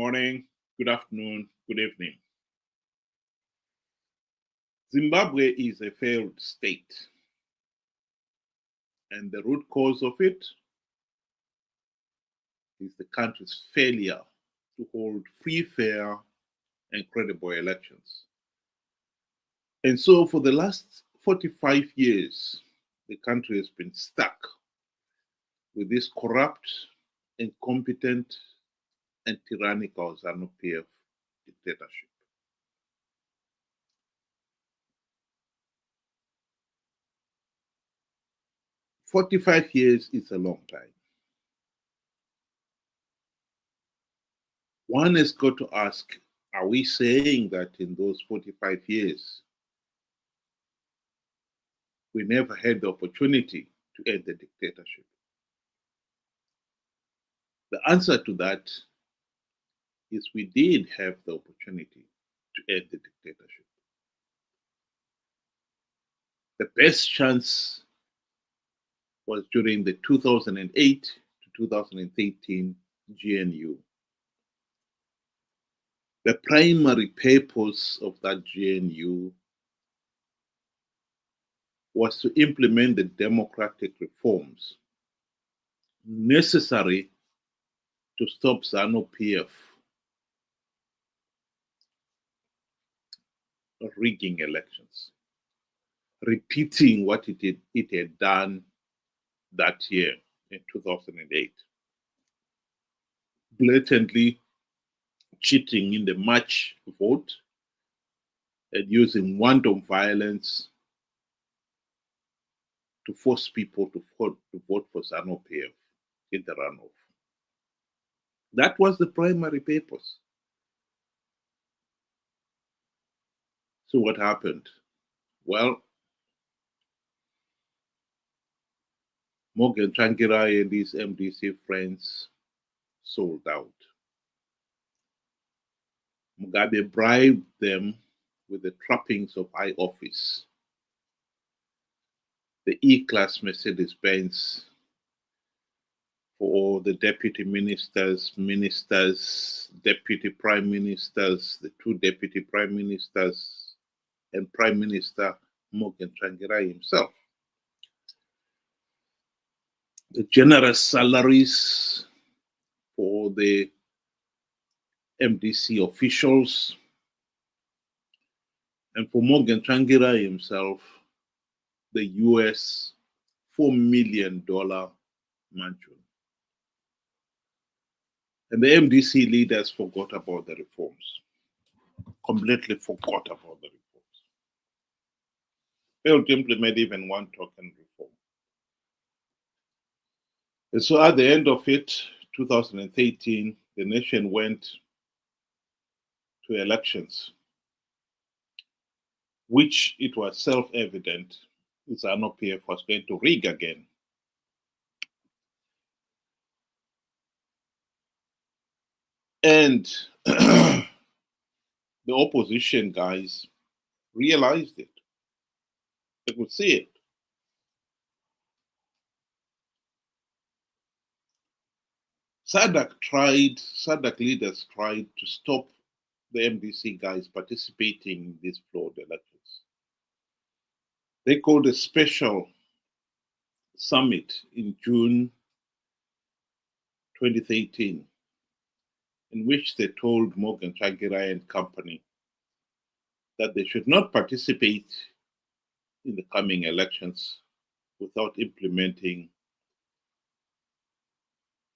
morning, good afternoon, good evening. Zimbabwe is a failed state, and the root cause of it is the country's failure to hold free, fair, and credible elections. And so, for the last 45 years, the country has been stuck with this corrupt, incompetent, and tyrannical Zanu PF dictatorship. "45 years is a long time. One has got to ask, are we saying that in those 45 years, we never had the opportunity to end the dictatorship? The answer to that is we did have the opportunity to end the dictatorship. The best chance was during the 2008 to 2013 GNU. The primary purpose of that GNU was to implement the democratic reforms necessary to stop Zanu PF rigging elections, repeating what it had done that year in 2008, blatantly cheating in the March vote and using wanton violence to force people to vote for Zanu PF in the runoff. That was the primary purpose. So what happened? Well, Morgan Tsvangirai and his MDC friends sold out. Mugabe bribed them with the trappings of high office, the E-Class Mercedes-Benz for all the deputy ministers, deputy prime ministers, the two deputy prime ministers, and Prime Minister Morgan Tsvangirai himself. The generous salaries for the MDC officials, and for Morgan Tsvangirai himself, the US $4 million mansion. And the MDC leaders forgot about the reforms, completely forgot about the reforms. Failed to implement even one token reform. And so at the end of it, 2013, the nation went to elections, which it was self-evident Zanu PF was going to rig again. And the opposition guys realized it. They could see it. SADC leaders tried to stop the MDC guys participating in these flawed elections. They called a special summit in June 2013, in which they told Morgan Tsvangirai and company that they should not participate in the coming elections without implementing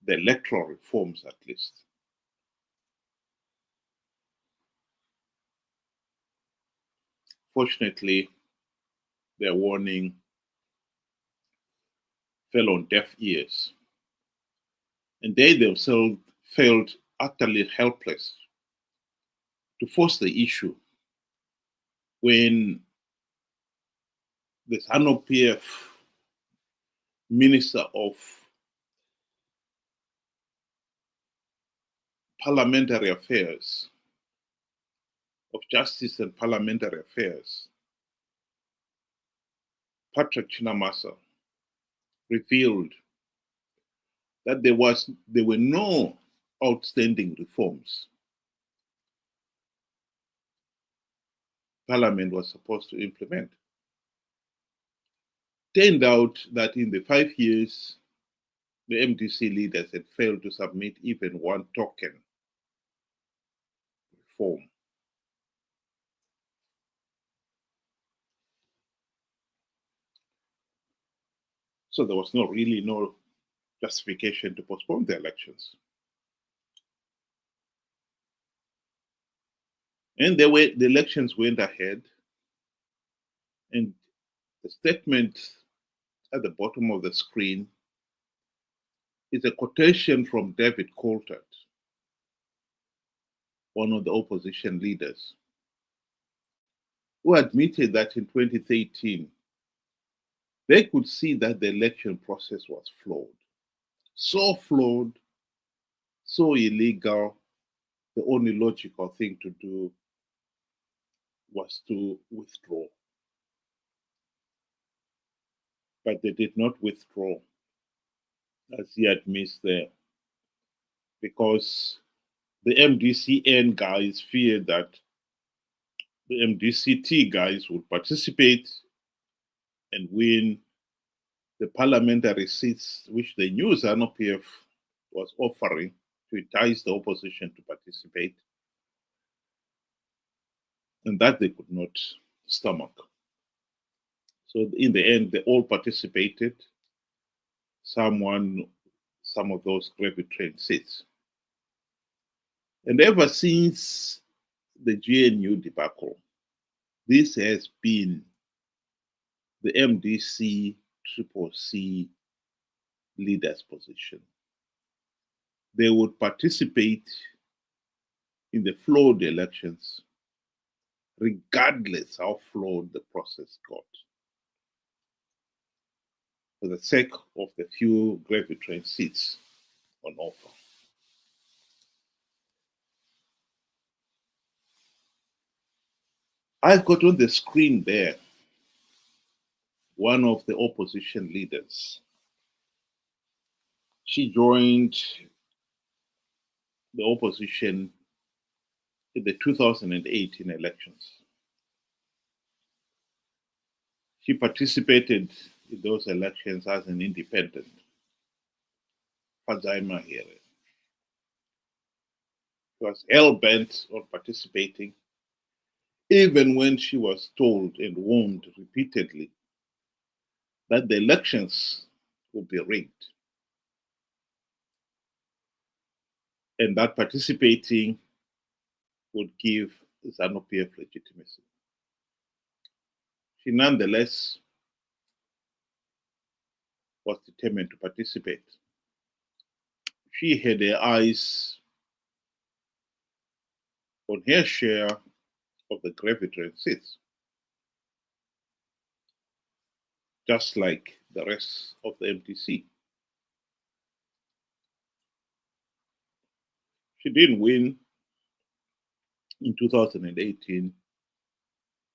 the electoral reforms at least. Fortunately, their warning fell on deaf ears, and they themselves felt utterly helpless to force the issue when the Zanu PF Minister of Parliamentary Affairs, of Justice and Parliamentary Affairs, Patrick Chinamasa, revealed that there were no outstanding reforms Parliament was supposed to implement. Turned out that in the 5 years, the MDC leaders had failed to submit even one token form. So there was really no justification to postpone the elections. And the elections went ahead, and the statement at the bottom of the screen is a quotation from David Coulthard, one of the opposition leaders, who admitted that in 2013, they could see that the election process was flawed. So flawed, so illegal, the only logical thing to do was to withdraw. But they did not withdraw, as he admits there, because the MDCN guys feared that the MDCT guys would participate and win the parliamentary seats which the new Zanu PF was offering to entice the opposition to participate, and that they could not stomach. So in the end, they all participated. Some won some of those gravy train seats. And ever since the GNU debacle, this has been the MDC Triple C leaders' position. They would participate in the flawed elections, regardless how flawed the process got, for the sake of the few gravy train seats on offer. I've got on the screen there one of the opposition leaders. She joined the opposition in the 2018 elections. She participated in those elections as an independent, Fadzayi Mahere. She was hell-bent on participating, even when she was told and warned repeatedly that the elections would be rigged and that participating would give Zanu PF legitimacy. She nonetheless was determined to participate. She had her eyes on her share of the gravy train seats, just like the rest of the MTC. She didn't win in 2018,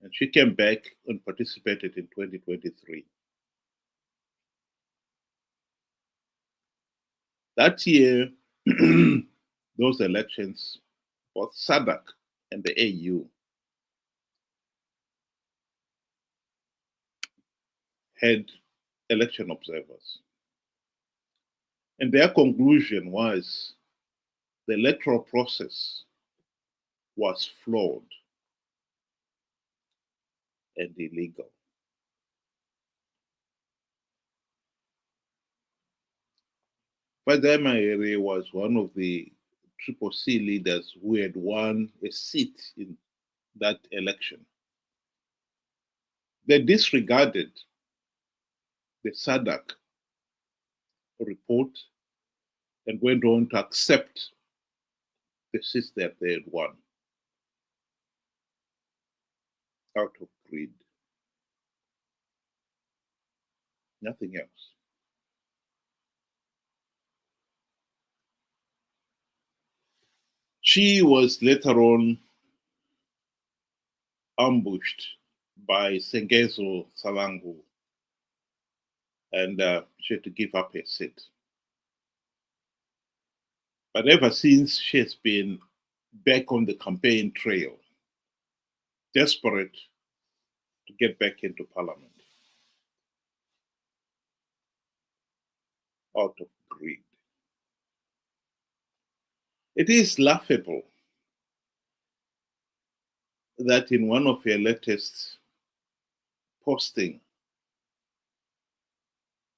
and she came back and participated in 2023. That year, those elections, both SADC and the AU had election observers. And their conclusion was the electoral process was flawed and illegal. Fadzayi Mahere was one of the Triple C leaders who had won a seat in that election. They disregarded the SADC report and went on to accept the seats that they had won out of greed. Nothing else. She was later on ambushed by Sengezo Salangu, and she had to give up her seat. But ever since, she has been back on the campaign trail. desperate to get back into parliament out of greed. It is laughable that in one of her latest posting,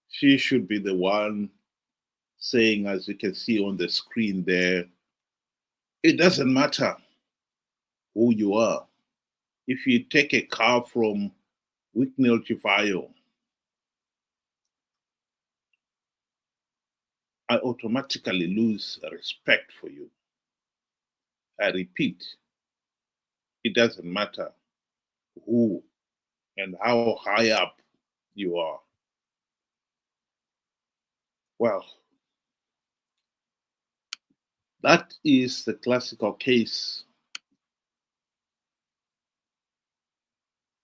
she should be the one saying, as you can see on the screen there, it doesn't matter who you are. If you take a car from Chivhayo, I automatically lose respect for you. I repeat, it doesn't matter who and how high up you are. Well, that is the classical case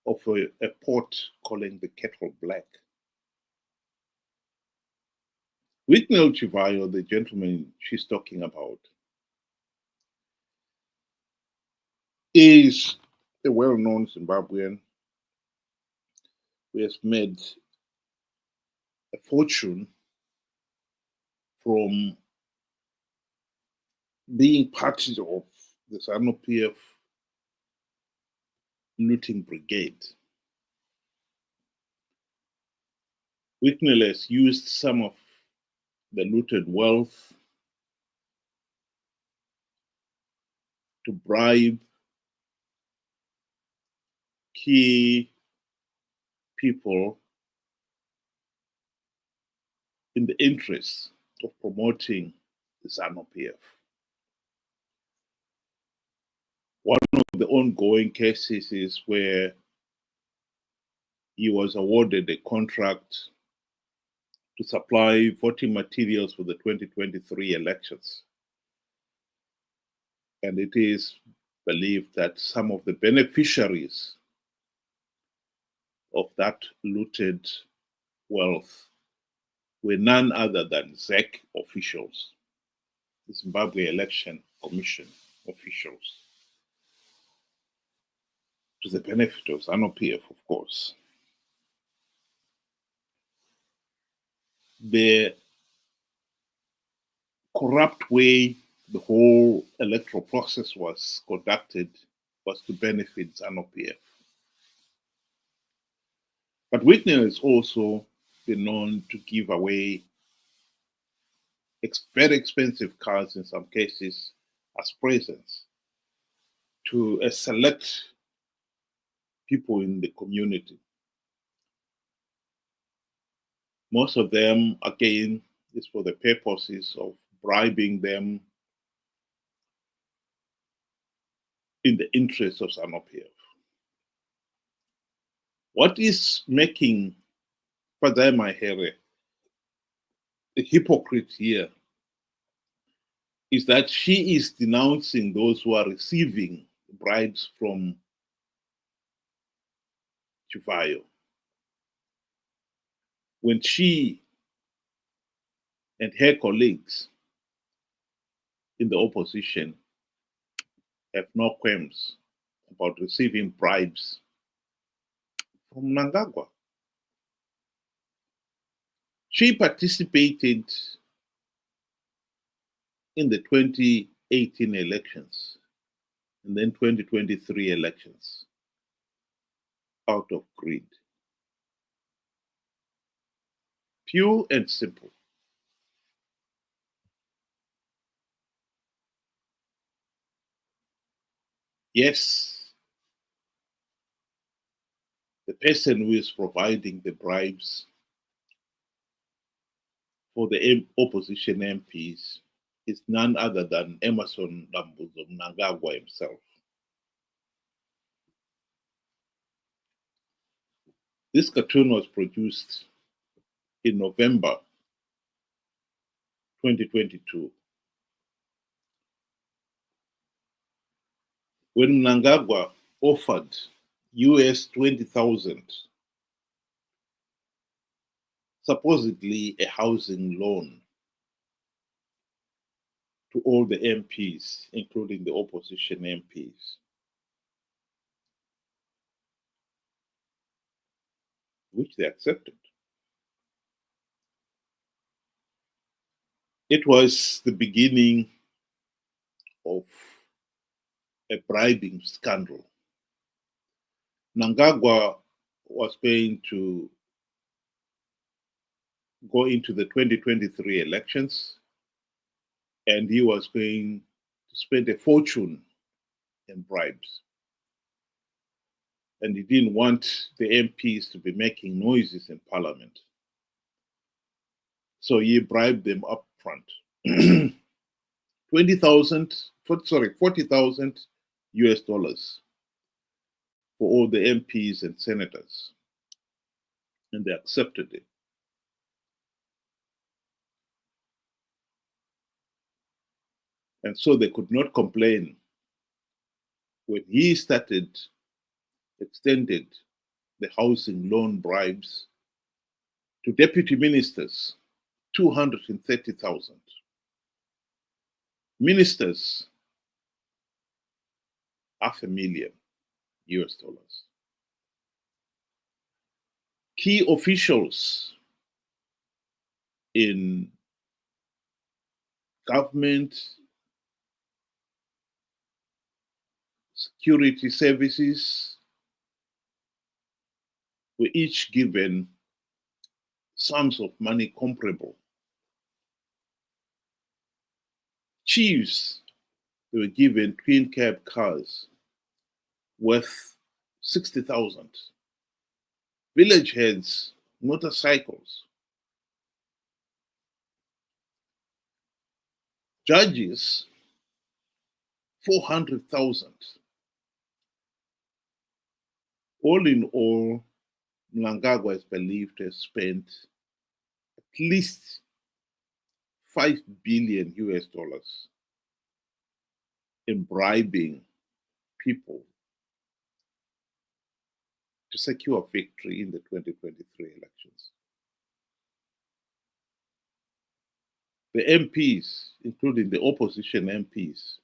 of a pot calling the kettle black. Chivhayo, the gentleman she's talking about, is a well-known Zimbabwean who has made a fortune from being part of the Zanu PF looting brigade. Whitnell has used some of the looted wealth to bribe key people in the interest of promoting the Zanu PF. One of the ongoing cases is where he was awarded a contract to supply voting materials for the 2023 elections. And it is believed that some of the beneficiaries of that looted wealth were none other than ZEC officials, the Zimbabwe Election Commission officials, to the benefit of Zanu PF, of course. The corrupt way the whole electoral process was conducted was to benefit Zanu PF. But Whitney has also been known to give away very expensive cars in some cases as presents to a select people in the community. Most of them, again, is for the purposes of bribing them in the interest of Zanu PF. What is making Fadzayi Mahere a hypocrite here is that she is denouncing those who are receiving bribes from Chivhayo, when she and her colleagues in the opposition have no qualms about receiving bribes from Mnangagwa. She participated in the 2018 elections and then 2023 elections out of greed. Pure and simple. Yes, the person who is providing the bribes for the opposition MPs is none other than Emerson Dambuzo Mnangagwa himself. This cartoon was produced in November 2022, when Mnangagwa offered US 20,000, supposedly a housing loan, to all the MPs, including the opposition MPs. which they accepted. It was the beginning of a bribing scandal. Mnangagwa was going to go into the 2023 elections, and he was going to spend a fortune in bribes. And he didn't want the MPs to be making noises in parliament. So he bribed them up front. 40,000 US dollars for all the MPs and senators. And they accepted it. And so they could not complain when he extended the housing loan bribes to deputy ministers, 230,000. Ministers, $500,000 US dollars. Key officials in government, security services were each given sums of money comparable. Chiefs, they were given twin cab cars worth 60,000. Village heads, motorcycles. Judges, 400,000. All in all, Mnangagwa is believed to have spent at least $5 billion US dollars in bribing people to secure victory in the 2023 elections. The MPs, including the opposition MPs,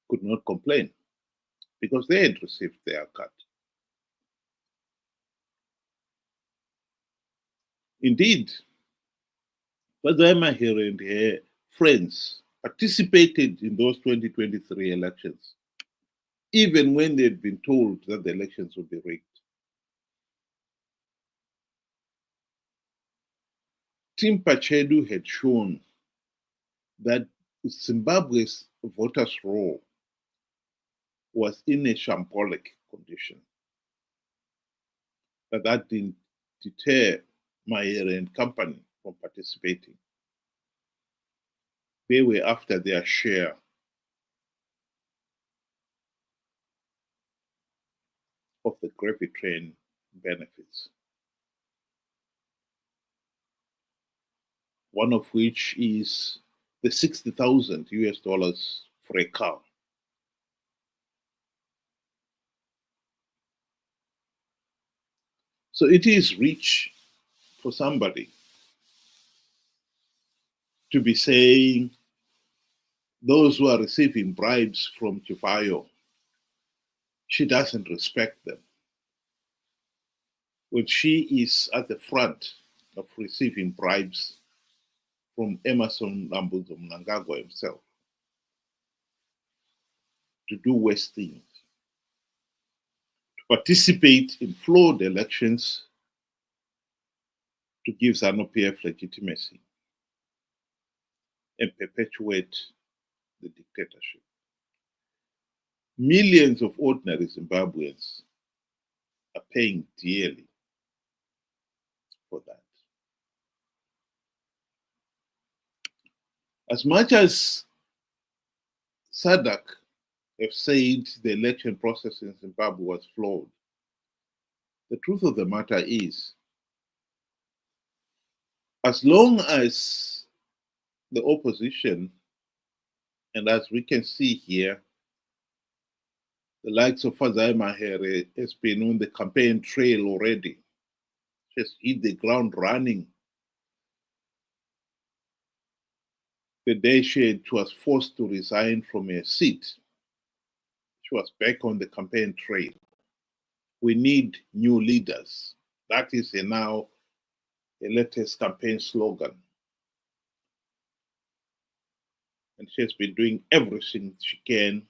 could not complain because they had received their cut. Indeed, Fadzayi Mahere and her friends participated in those 2023 elections, even when they had been told that the elections would be rigged. Tim Pachedu had shown that Zimbabwe's voters' roll was in a shambolic condition, but that didn't deter Mahere and company from participating. They were after their share of the gravy train benefits, one of which is the 60,000 US dollars for a car. So it is rich for somebody to be saying those who are receiving bribes from Chivhayo, she doesn't respect them, when she is at the front of receiving bribes from Emmerson Mnangagwa himself to do worse things, to participate in flawed elections, to give Zanu PF legitimacy and perpetuate the dictatorship. Millions of ordinary Zimbabweans are paying dearly for that. As much as SADC have said the election process in Zimbabwe was flawed, the truth of the matter is, as long as the opposition, and as we can see here, the likes of Fadzayi Mahere has been on the campaign trail already. She has hit the ground running. The day she was forced to resign from her seat, she was back on the campaign trail. We need new leaders. That is now a latest campaign slogan. And she has been doing everything she can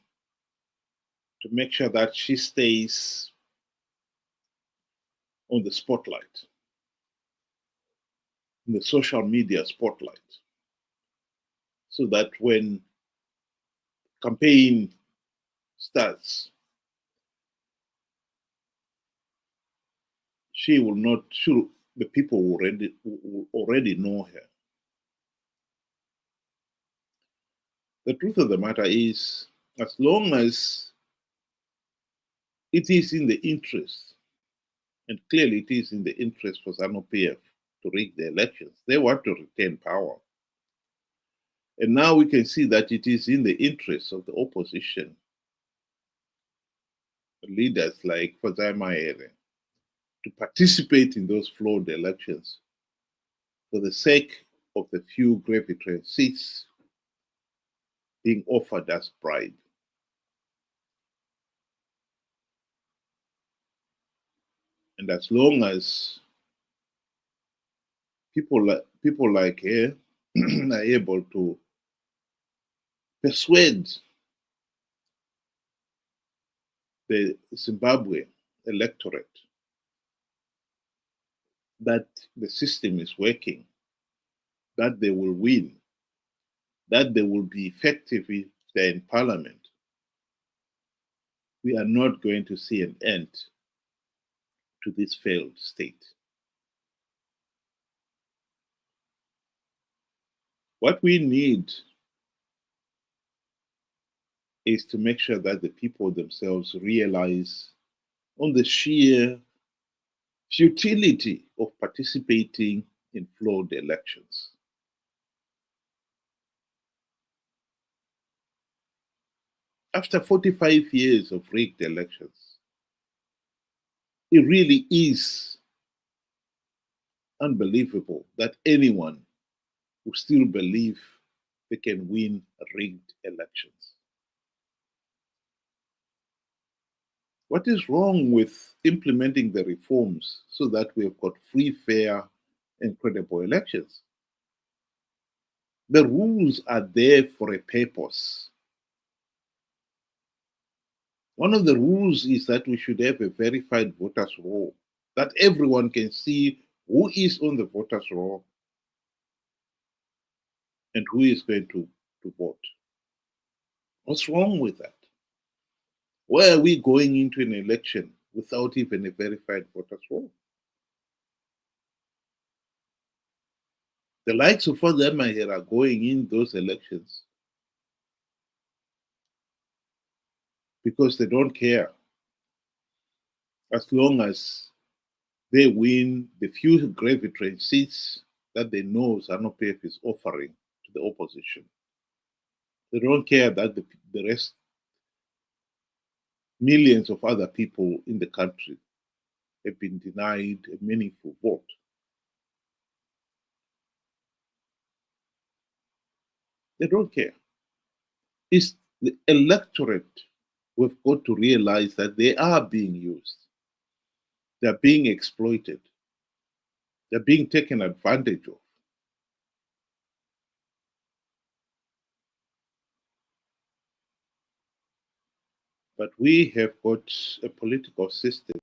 to make sure that she stays on the spotlight, in the social media spotlight, so that when campaign starts, she will not, the people will already know her. The truth of the matter is, as long as it is in the interest, and clearly it is in the interest for Zanu PF to rig the elections, they want to retain power. And now we can see that it is in the interest of the opposition, leaders like Fadzayi Mahere, to participate in those flawed elections for the sake of the few gravy train seats being offered as bribe. And as long as people like her are able to persuade the Zimbabwe electorate that the system is working, that they will win, that they will be effective if they're in parliament, we are not going to see an end to this failed state. What we need is to make sure that the people themselves realize on the sheer futility of participating in flawed elections. After 45 years of rigged elections, it really is unbelievable that anyone will still believe they can win rigged elections. What is wrong with implementing the reforms so that we've got free, fair, and credible elections? The rules are there for a purpose. One of the rules is that we should have a verified voters roll, that everyone can see who is on the voters roll and who is going to vote. What's wrong with that? Why are we going into an election without even a verified voters roll? The likes of Fadzayi Mahere are going in those elections because they don't care. As long as they win the few gravy train seats that they know Zanu PF is offering to the opposition. They don't care that the rest, millions of other people in the country, have been denied a meaningful vote. They don't care. It's the electorate who have got to realize that they are being used. They're being exploited. They're being taken advantage of. But we have got a political system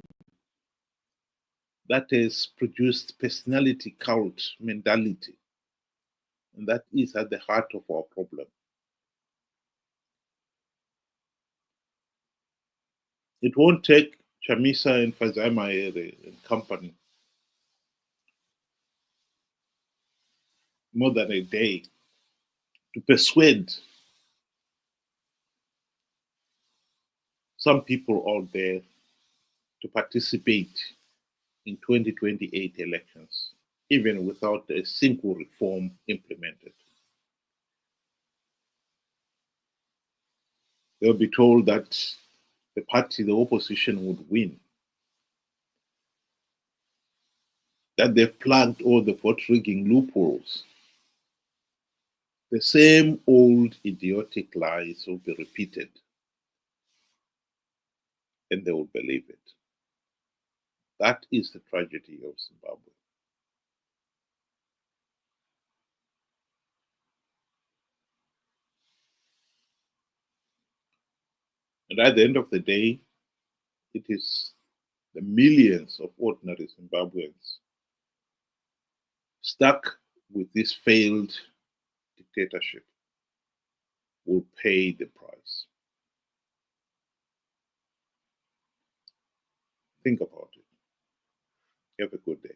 that has produced personality cult mentality. And that is at the heart of our problem. It won't take Chamisa and Fadzayi Mahere and company more than a day to persuade some people out there to participate in 2028 elections, even without a single reform implemented. They'll be told that the party, the opposition, would win, that they've plugged all the vote rigging loopholes. The same old idiotic lies will be repeated, and they will believe it. That is the tragedy of Zimbabwe. And at the end of the day, it is the millions of ordinary Zimbabweans stuck with this failed dictatorship will pay the price. Think about it. Have a good day.